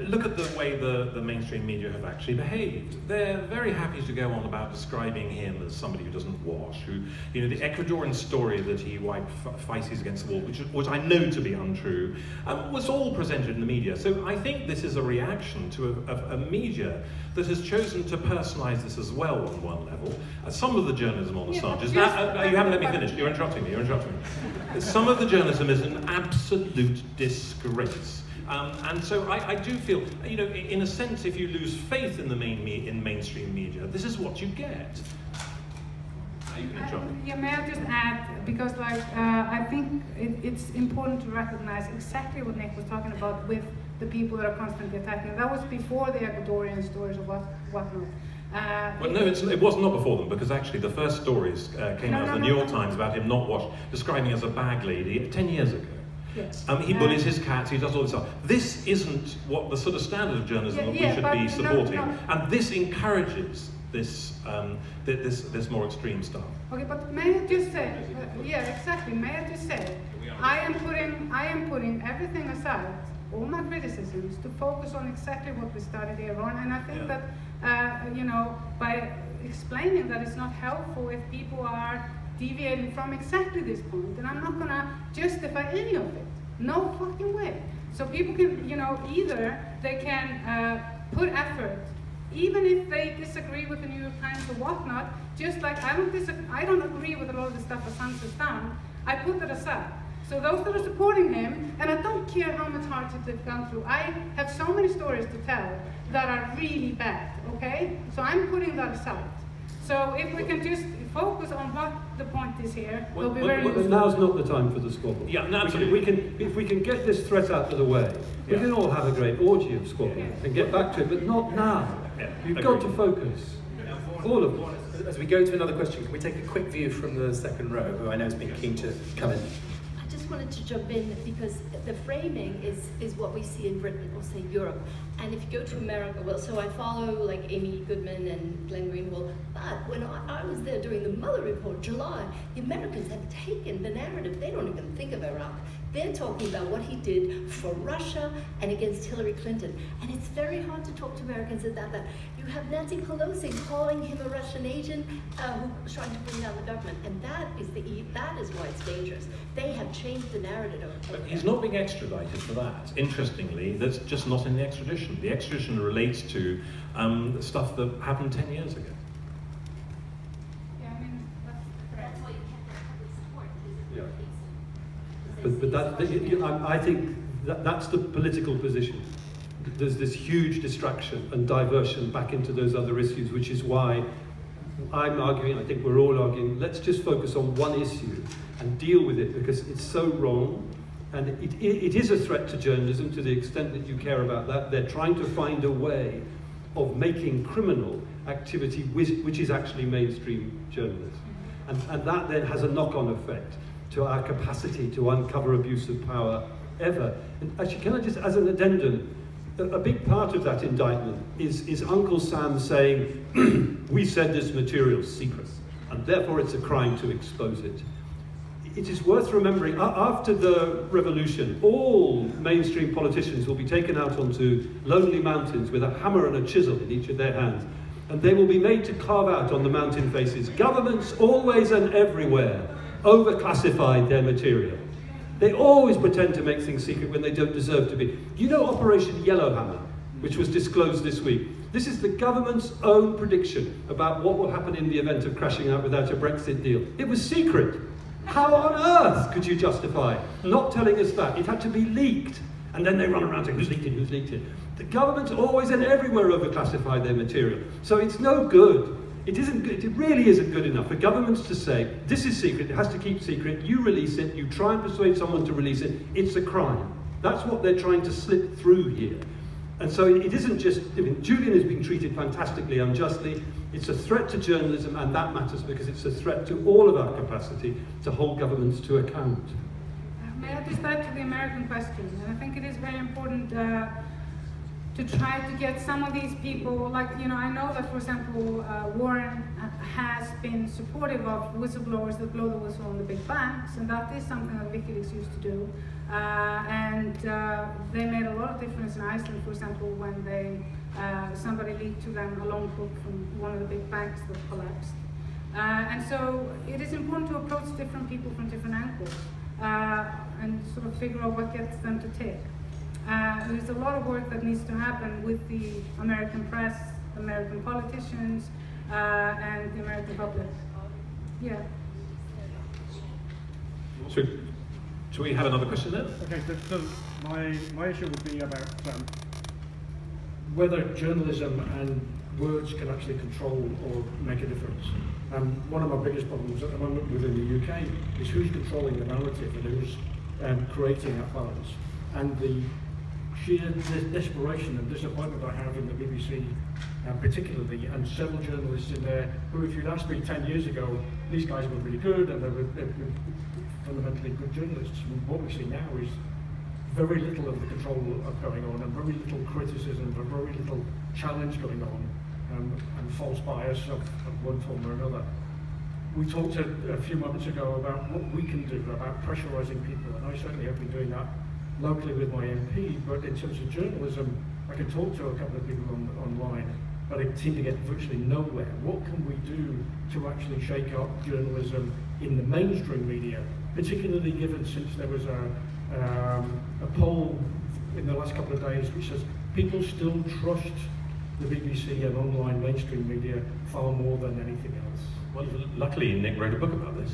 look at the way the mainstream media have actually behaved. They're very happy to go on about describing him as somebody who doesn't wash. Who, you know, the Ecuadorian story that he wiped feces against the wall, which I know to be untrue, was all presented in the media. So I think this is a reaction to a media that has chosen to personalise this as well on one level. Some of the journalism on Assange is you haven't let me finish. You're interrupting me. Some of the journalism is an absolute disgrace. And so I do feel, you know, in a sense, if you lose faith in the mainstream media, this is what you get. You can interrupt. Yeah, may I just add, because like I think it's important to recognize exactly what Nick was talking about with the people that are constantly attacking. That was before the Ecuadorian stories or whatnot. Well, no, it was not before them, because actually the first stories came out of the New York Times about him not washed, describing him as a bag lady 10 years ago. Yes. He bullies his cats, he does all this stuff. This isn't what the sort of standard of journalism that we should be supporting. And this encourages this, this more extreme stuff. Okay, but may I just say, yeah, exactly, may I just say, I am putting everything aside, all my criticisms, to focus on exactly what we started here on, and I think that, you know, by explaining that it's not helpful if people are deviating from exactly this point, and I'm not gonna justify any of it. No fucking way. So people can, you know, either they can put effort, even if they disagree with the New York Times or whatnot, just like I don't agree with a lot of the stuff Assange has done, I put that aside. So those that are supporting him, and I don't care how much hardship they've gone through, I have so many stories to tell that are really bad, okay? So I'm putting that aside. So if we can just focus on what the point is here, we'll be very useful. Now's not the time for the squabble. Yeah, no, absolutely. If we can get this threat out of the way, we can all have a great orgy of squabbling and get back to it, but not now. You've got to focus. All of us. As we go to another question, can we take a quick view from the second row, who I know has been keen to come in? I just wanted to jump in because the framing is what we see in Britain or say Europe. And if you go to America, well, so I follow like Amy Goodman and Glenn Greenwald, but when I was there during the Mueller report, July, the Americans have taken the narrative. They don't even think of Iraq. They're talking about what he did for Russia and against Hillary Clinton. And it's very hard to talk to Americans about that. You have Nancy Pelosi calling him a Russian agent who was trying to bring down the government. And that is why it's dangerous. They have changed the narrative. But he's not being extradited for that. Interestingly, that's just not in the extradition. The extradition relates to stuff that happened 10 years ago. Yeah, I mean, That's why you can't get public support. But I think that's the political position. There's this huge distraction and diversion back into those other issues, which is why I'm arguing, I think we're all arguing, let's just focus on one issue and deal with it, because it's so wrong. And it is a threat to journalism to the extent that you care about that. They're trying to find a way of making criminal activity which is actually mainstream journalism. And that then has a knock-on effect to our capacity to uncover abuse of power ever. And actually, can I just, as an addendum, a big part of that indictment is Uncle Sam saying, we said this material's secret, and therefore it's a crime to expose it. It is worth remembering, after the revolution, all mainstream politicians will be taken out onto lonely mountains with a hammer and a chisel in each of their hands, and they will be made to carve out on the mountain faces, governments always and everywhere overclassified their material. They always pretend to make things secret when they don't deserve to be. You know Operation Yellowhammer, which was disclosed this week? This is the government's own prediction about what will happen in the event of crashing out without a Brexit deal. It was secret. How on earth could you justify not telling us that? It had to be leaked. And then they run around saying, who's leaked it, who's leaked it? The governments always and everywhere overclassify their material. So it's no good. It isn't good. It really isn't good enough for governments to say, this is secret, it has to keep secret, you release it, you try and persuade someone to release it, it's a crime. That's what they're trying to slip through here. And so it isn't just, I mean, Julian is being treated fantastically unjustly. It's a threat to journalism, and that matters because it's a threat to all of our capacity to hold governments to account. may I just add to the American question? And I think it is very important to try to get some of these people, like, you know, I know that, for example, Warren has been supportive of whistleblowers that blow the whistle on the big banks, and that is something that WikiLeaks used to do. They made a lot of difference in Iceland, for example, when they somebody leaked to them a loan book from one of the big banks that collapsed. And so it is important to approach different people from different angles and sort of figure out what gets them to tick. There's a lot of work that needs to happen with the American press, American politicians, and the American public. Yeah. Should we have another question there? Okay, so my issue would be about whether journalism and words can actually control or make a difference. One of my biggest problems at the moment within the UK is who's controlling the narrative and who's creating that balance. And the sheer desperation and disappointment I have in the BBC, particularly, and several journalists in there who, if you'd asked me 10 years ago, these guys were really good and they were fundamentally good journalists. And what we see now is very little of the control going on, and very little criticism, and very little challenge going on, and false bias of one form or another. We talked a few moments ago about what we can do about pressurising people, and I certainly have been doing that locally with my MP, but in terms of journalism, I can talk to a couple of people online, but I seem to get virtually nowhere. What can we do to actually shake up journalism in the mainstream media, particularly given since there was a poll in the last couple of days which says people still trust the BBC and online mainstream media far more than anything else. Well, luckily Nick wrote a book about this.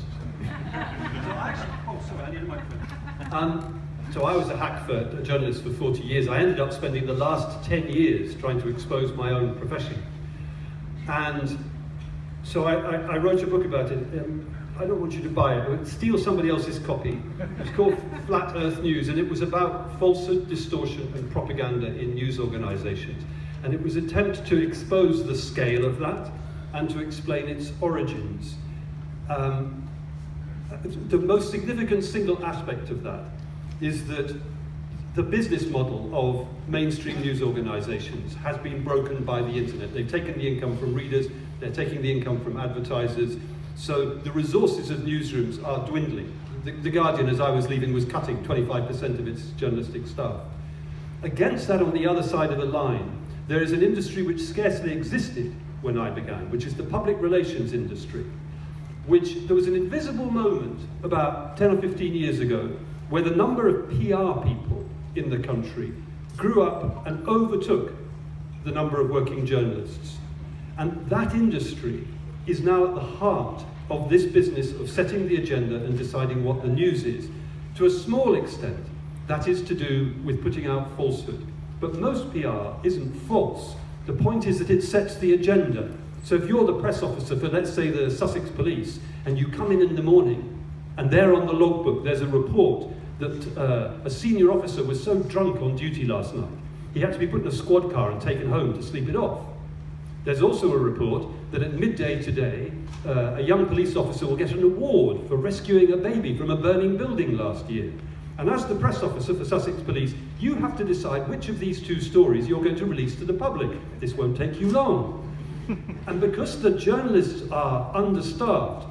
So I was a journalist for 40 years. I ended up spending the last 10 years trying to expose my own profession. And so I wrote a book about it. I don't want you to buy it, but steal somebody else's copy. It's called Flat Earth News, and it was about falsehood, distortion, and propaganda in news organizations. And it was an attempt to expose the scale of that and to explain its origins. The most significant single aspect of that is that the business model of mainstream news organizations has been broken by the internet. They've taken the income from readers, they're taking the income from advertisers, so the resources of newsrooms are dwindling. The Guardian, as I was leaving, was cutting 25% of its journalistic staff. Against that, on the other side of the line, there is an industry which scarcely existed when I began, which is the public relations industry, which there was an invisible moment about 10 or 15 years ago where the number of PR people in the country grew up and overtook the number of working journalists. And that industry is now at the heart of this business of setting the agenda and deciding what the news is. To a small extent, that is to do with putting out falsehood. But most PR isn't false. The point is that it sets the agenda. So if you're the press officer for, let's say, the Sussex Police, and you come in the morning, and there on the logbook there's a report that a senior officer was so drunk on duty last night, he had to be put in a squad car and taken home to sleep it off. There's also a report that at midday today, a young police officer will get an award for rescuing a baby from a burning building last year. And as the press officer for Sussex Police, you have to decide which of these two stories you're going to release to the public. This won't take you long. And because the journalists are understaffed,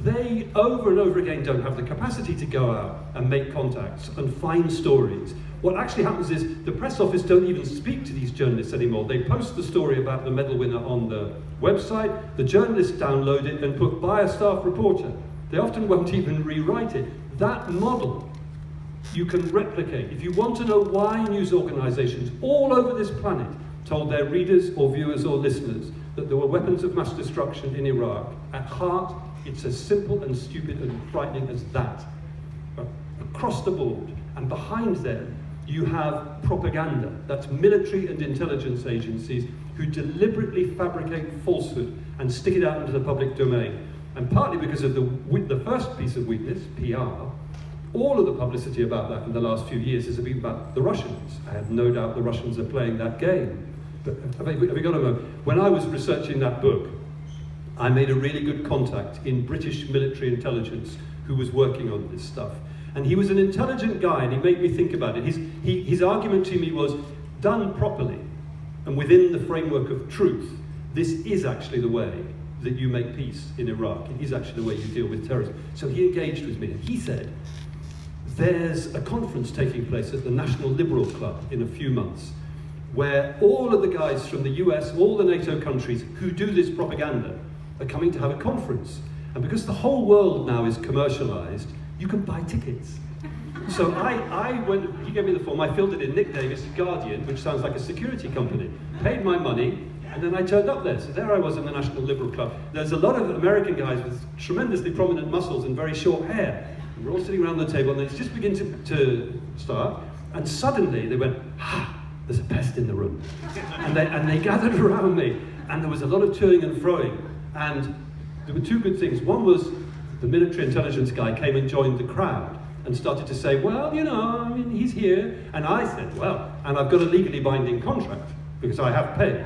they over and over again don't have the capacity to go out and make contacts and find stories. What actually happens is the press office don't even speak to these journalists anymore. They post the story about the medal winner on the website, the journalists download it and put by a staff reporter. They often won't even rewrite it. That model you can replicate. If you want to know why news organizations all over this planet told their readers or viewers or listeners that there were weapons of mass destruction in Iraq, at heart, it's as simple and stupid and frightening as that. Across the board, and behind them, you have propaganda. That's military and intelligence agencies who deliberately fabricate falsehood and stick it out into the public domain. And partly because of the first piece of weakness, PR, all of the publicity about that in the last few years has been about the Russians. I have no doubt the Russians are playing that game. But have you got to know, when I was researching that book, I made a really good contact in British military intelligence who was working on this stuff. And he was an intelligent guy, and he made me think about it. His argument to me was, done properly, and within the framework of truth, this is actually the way that you make peace in Iraq. It is actually the way you deal with terrorism. So he engaged with me, and he said, there's a conference taking place at the National Liberal Club in a few months, where all of the guys from the US, all the NATO countries who do this propaganda are coming to have a conference. And because the whole world now is commercialized, you can buy tickets. So I went, he gave me the form, I filled it in, Nick Davis, Guardian, which sounds like a security company, paid my money, and then I turned up there. So there I was in the National Liberal Club. There's a lot of American guys with tremendously prominent muscles and very short hair. We're all sitting around the table, and it's just beginning to start, and suddenly they went, ha, there's a pest in the room. And they gathered around me, and there was a lot of toing and froing, and there were two good things. One was the military intelligence guy came and joined the crowd and started to say, well, you know, I mean, he's here. And I said, well, and I've got a legally binding contract because I have paid.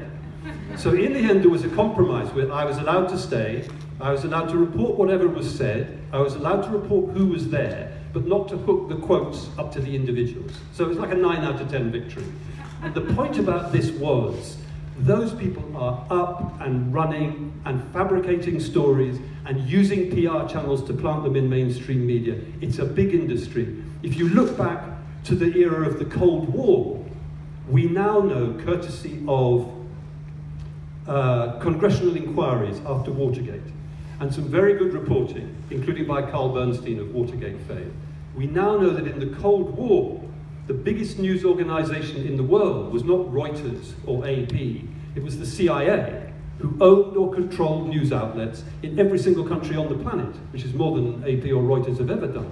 So in the end, there was a compromise where I was allowed to stay, I was allowed to report whatever was said, I was allowed to report who was there, but not to hook the quotes up to the individuals. So it was like a 9 out of 10 victory. And the point about this was, those people are up and running and fabricating stories and using PR channels to plant them in mainstream media. It's a big industry. If you look back to the era of the Cold War, we now know, courtesy of congressional inquiries after Watergate, and some very good reporting, including by Carl Bernstein of Watergate fame, we now know that in the Cold War, the biggest news organization in the world was not Reuters or AP, it was the CIA, who owned or controlled news outlets in every single country on the planet, which is more than AP or Reuters have ever done.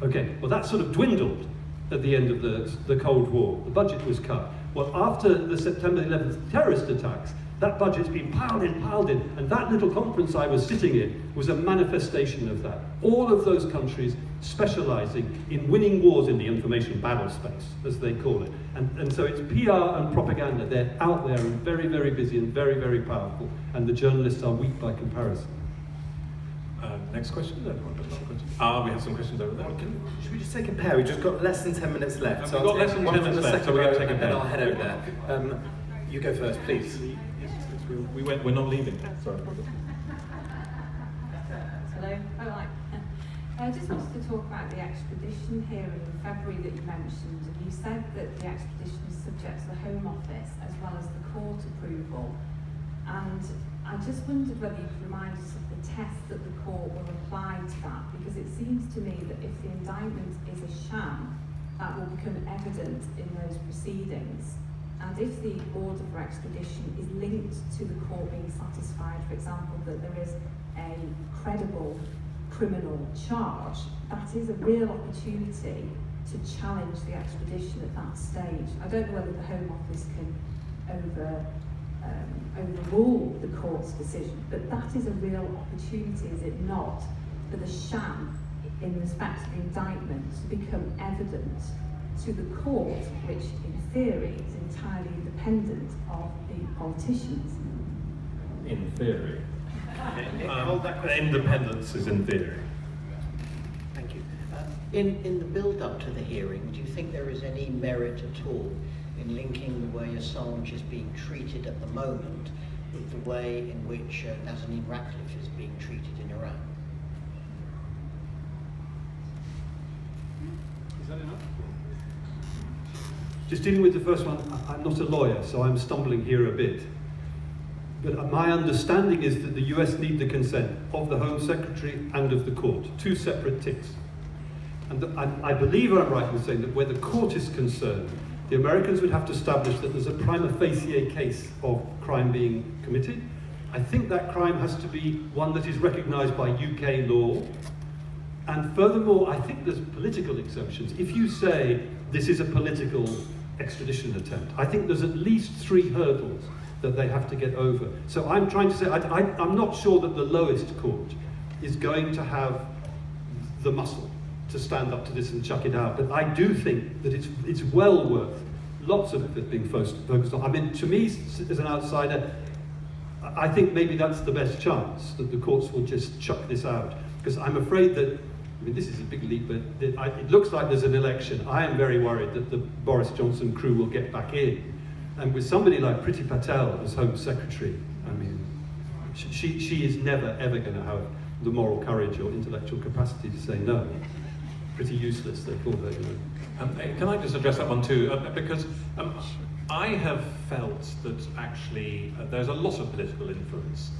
Okay, well that sort of dwindled at the end of the Cold War. The budget was cut. Well, after the September 11th terrorist attacks, that budget's been piled in, and that little conference I was sitting in was a manifestation of that. All of those countries specializing in winning wars in the information battle space, as they call it. And so it's PR and propaganda. They're out there and very, very busy and very, very powerful, and the journalists are weak by comparison. Next question? We have some questions over there. Should we just take a pair? We've just got less than 10 minutes left. We've got less than 10 minutes left, so we're going to take a pair. And I'll head over there. You go first, please. We're not leaving. Sorry. Hello. Oh, right. I just wanted to talk about the extradition hearing in February that you mentioned. And you said that the extradition is subject to the Home Office as well as the court approval. And I just wondered whether you could remind us of the test that the court will apply to that, because it seems to me that if the indictment is a sham, that will become evident in those proceedings. And if the order for extradition is linked to the court being satisfied, for example, that there is a credible criminal charge, that is a real opportunity to challenge the extradition at that stage. I don't know whether the Home Office can overrule the court's decision, but that is a real opportunity, is it not, for the sham in respect to the indictment to become evident to the court, which in theory is entirely independent of the politicians. In theory. Hold that question. Independence is in theory. Thank you. In the build-up to the hearing, do you think there is any merit at all in linking the way Assange is being treated at the moment with the way in which Nazanin Ratcliffe is being treated in Iran? Is that enough? Just dealing with the first one, I'm not a lawyer, so I'm stumbling here a bit. But my understanding is that the US need the consent of the Home Secretary and of the court, two separate ticks. And I believe I'm right in saying that where the court is concerned, the Americans would have to establish that there's a prima facie case of crime being committed. I think that crime has to be one that is recognised by UK law. And furthermore, I think there's political exemptions. If you say this is a political extradition attempt, I think there's at least 3 hurdles that they have to get over. So I'm trying to say, I'm not sure that the lowest court is going to have the muscle to stand up to this and chuck it out. But I do think that it's well worth lots of it being focused on. I mean, to me, as an outsider, I think maybe that's the best chance, that the courts will just chuck this out. Because I'm afraid that, I mean, this is a big leap, but it looks like there's an election. I am very worried that the Boris Johnson crew will get back in. And with somebody like Priti Patel as Home Secretary, I mean, she is never, ever going to have the moral courage or intellectual capacity to say no. Pretty useless, they call her, you know. Can I just address that one too? Because I have felt that actually there's a lot of political influence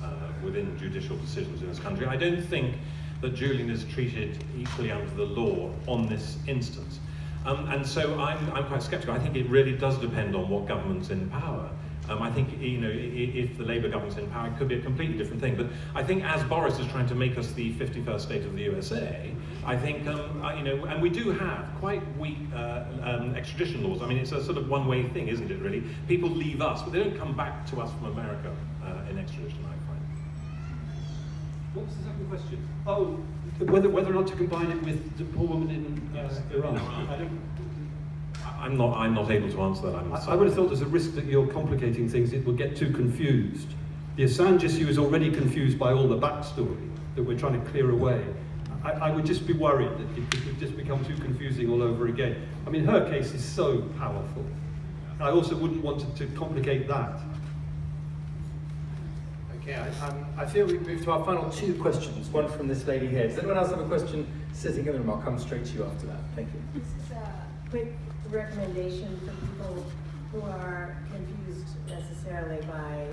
within judicial decisions in this country. I don't think that Julian is treated equally under the law on this instance. And so I'm quite sceptical. I think it really does depend on what government's in power. I think, you know, if the Labour government's in power, it could be a completely different thing. But I think as Boris is trying to make us the 51st state of the USA, I think, you know, and we do have quite weak extradition laws. I mean, it's a sort of one-way thing, isn't it, really? People leave us, but they don't come back to us from America in extradition, I find. What was the second question? Oh, whether or not to combine it with the poor woman in Iran. I'm not able to answer that. I would have thought there's a risk that you're complicating things, it will get too confused. The Assange issue is already confused by all the backstory that we're trying to clear away. I would just be worried that it would just become too confusing all over again. I mean, her case is so powerful. I also wouldn't want to complicate that. Okay, I feel we've moved to our final 2 questions, one from this lady here. Does anyone else have a question sitting in the room? I'll come straight to you after that. Thank you. This is a quick recommendation for people who are confused necessarily by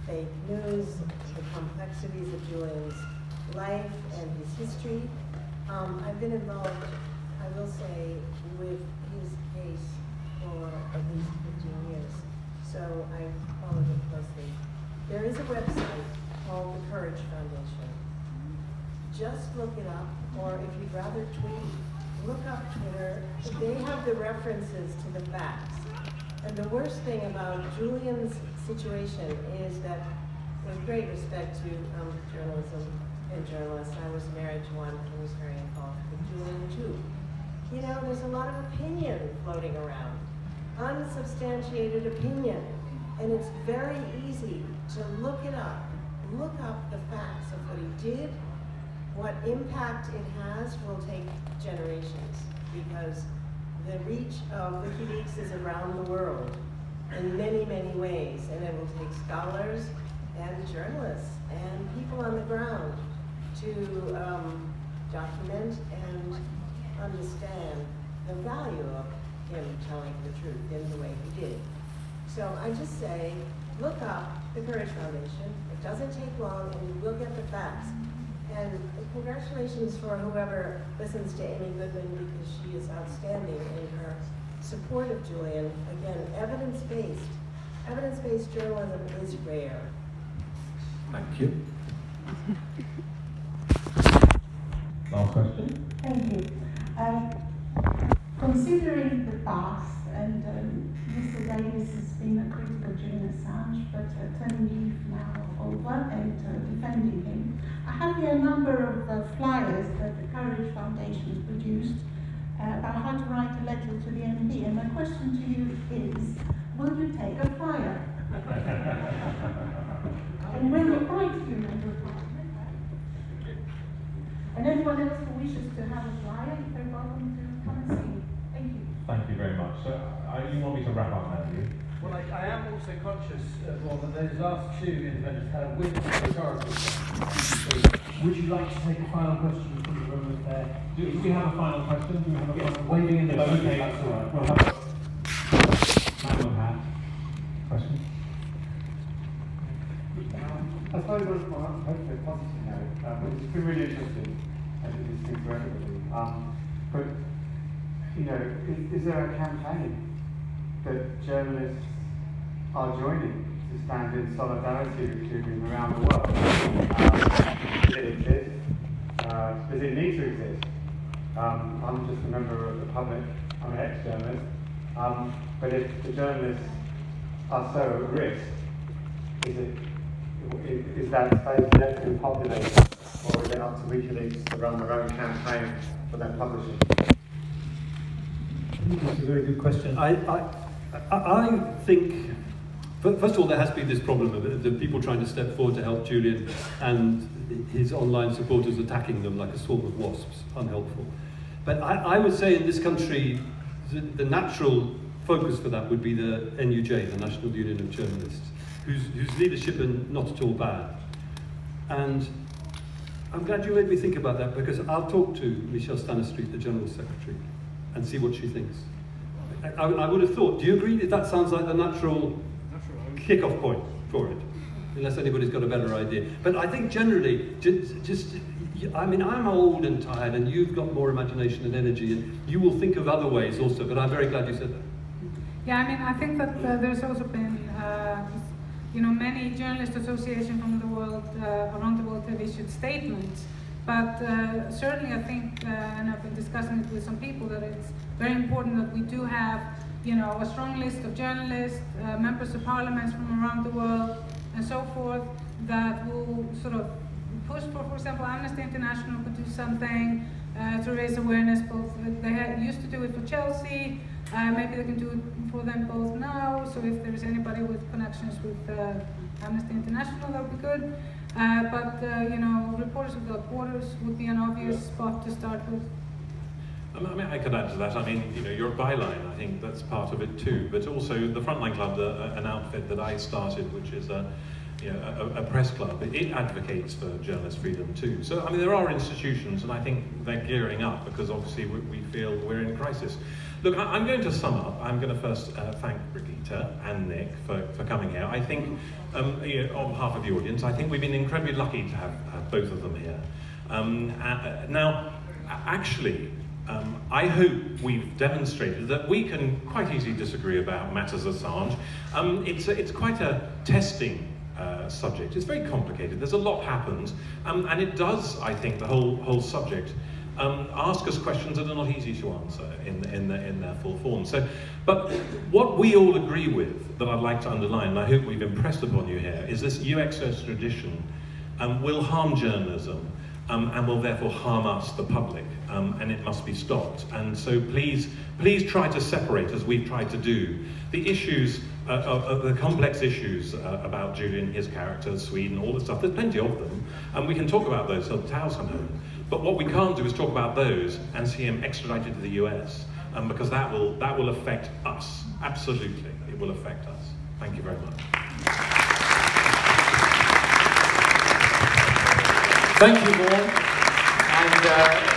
fake news, the complexities of Julian's life and his history. I've been involved, I will say, with his case for at least 15 years, so I've followed it closely. There is a website called the Courage Foundation. Just look it up, or if you'd rather tweet, look up Twitter. They have the references to the facts. And the worst thing about Julian's situation is that, with great respect to journalism and journalists, I was married to one who was very involved with Julian too. You know, there's a lot of opinion floating around, unsubstantiated opinion. And it's very easy to look it up. Look up the facts of what he did. What impact it has will take generations, because the reach of WikiLeaks is around the world in many, many ways, and it will take scholars and journalists and people on the ground to document and understand the value of him telling the truth in the way he did. So I just say, look up the Courage Foundation. It doesn't take long, and you will get the facts. And congratulations for whoever listens to Amy Goodman, because she is outstanding in her support of Julian. Again, evidence-based journalism is rare. Thank you. Last question. Thank you. Considering the past, and Mr. Davis has been a critical Julian Assange, but turning leaf now over and defending him, I have here a number of flyers that the Courage Foundation has produced about how to write a letter to the MP. And my question to you is, will you take a flyer? And when you write to him, and anyone else who wishes to have a flyer, they're welcome to come and see. Thank you. Thank you very much. So, you want me to wrap up now, do you? Well, I am also conscious, Rob, that those last two independents had a witness authority. So, would you like to take a final question from the room with there? Do we have a final question? Do we have a final waving in the boat? Okay, that's all right. We'll have a man on hat. Question? I suppose on hopefully a positive note, it's been really interesting as it is for everybody. But you know, is there a campaign that journalists are joining to stand in solidarity with Julian around the world? Does it exist? Does it need to exist? I'm just a member of the public. I'm an ex-journalist. But if the journalists are so at risk, is that space left to be populated, or is it up to WikiLeaks to run their own campaign for their publishing? That's a very good question. I think, first of all, there has been this problem of the people trying to step forward to help Julian and his online supporters attacking them like a swarm of wasps, unhelpful. But I would say in this country, the natural focus for that would be the NUJ, the National Union of Journalists, whose leadership are not at all bad. And I'm glad you made me think about that, because I'll talk to Michelle Stanistreet, the General Secretary, and see what she thinks. I would have thought, do you agree that sounds like the natural kick-off point for it? Unless anybody's got a better idea. But I think generally, I mean, I'm old and tired, and you've got more imagination and energy, and you will think of other ways also, but I'm very glad you said that. Yeah, I mean, I think that there's also been, you know, many journalist associations from the world, around the world have issued statements. But certainly I think, and I've been discussing it with some people, that it's very important that we do have, you know, a strong list of journalists, members of parliaments from around the world, and so forth, that will sort of push for example, Amnesty International could do something to raise awareness. Both they used to do it for Chelsea, maybe they can do it for them both now. So if there's anybody with connections with Amnesty International, that would be good. You know, Reporters Without Borders would be an obvious spot to start with. I mean, I could add to that. I mean, you know, you're a Byline. I think that's part of it too. But also the Frontline Club, an outfit that I started, which is a press club. It advocates for journalist freedom too. So I mean, there are institutions, and I think they're gearing up because obviously we feel we're in crisis. Look, I'm going to sum up. I'm going to first thank Brigitte and Nick for coming here. I think, you know, on behalf of the audience, I think we've been incredibly lucky to have both of them here. Now, actually, I hope we've demonstrated that we can quite easily disagree about matters of Assange. It's quite a testing subject. It's very complicated. There's a lot happens, and it does, I think, the whole subject ask us questions that are not easy to answer in their full form. So, but what we all agree with, that I'd like to underline, and I hope we've impressed upon you here, is this US extradition will harm journalism and will therefore harm us, the public, and it must be stopped. And so please try to separate, as we've tried to do, the issues, the complex issues about Julian, his character, Sweden, all the stuff. There's plenty of them, and we can talk about those till the towels come home. But what we can't do is talk about those and see him extradited to the US, because that will affect us. Absolutely, it will affect us. Thank you very much. Thank you all. And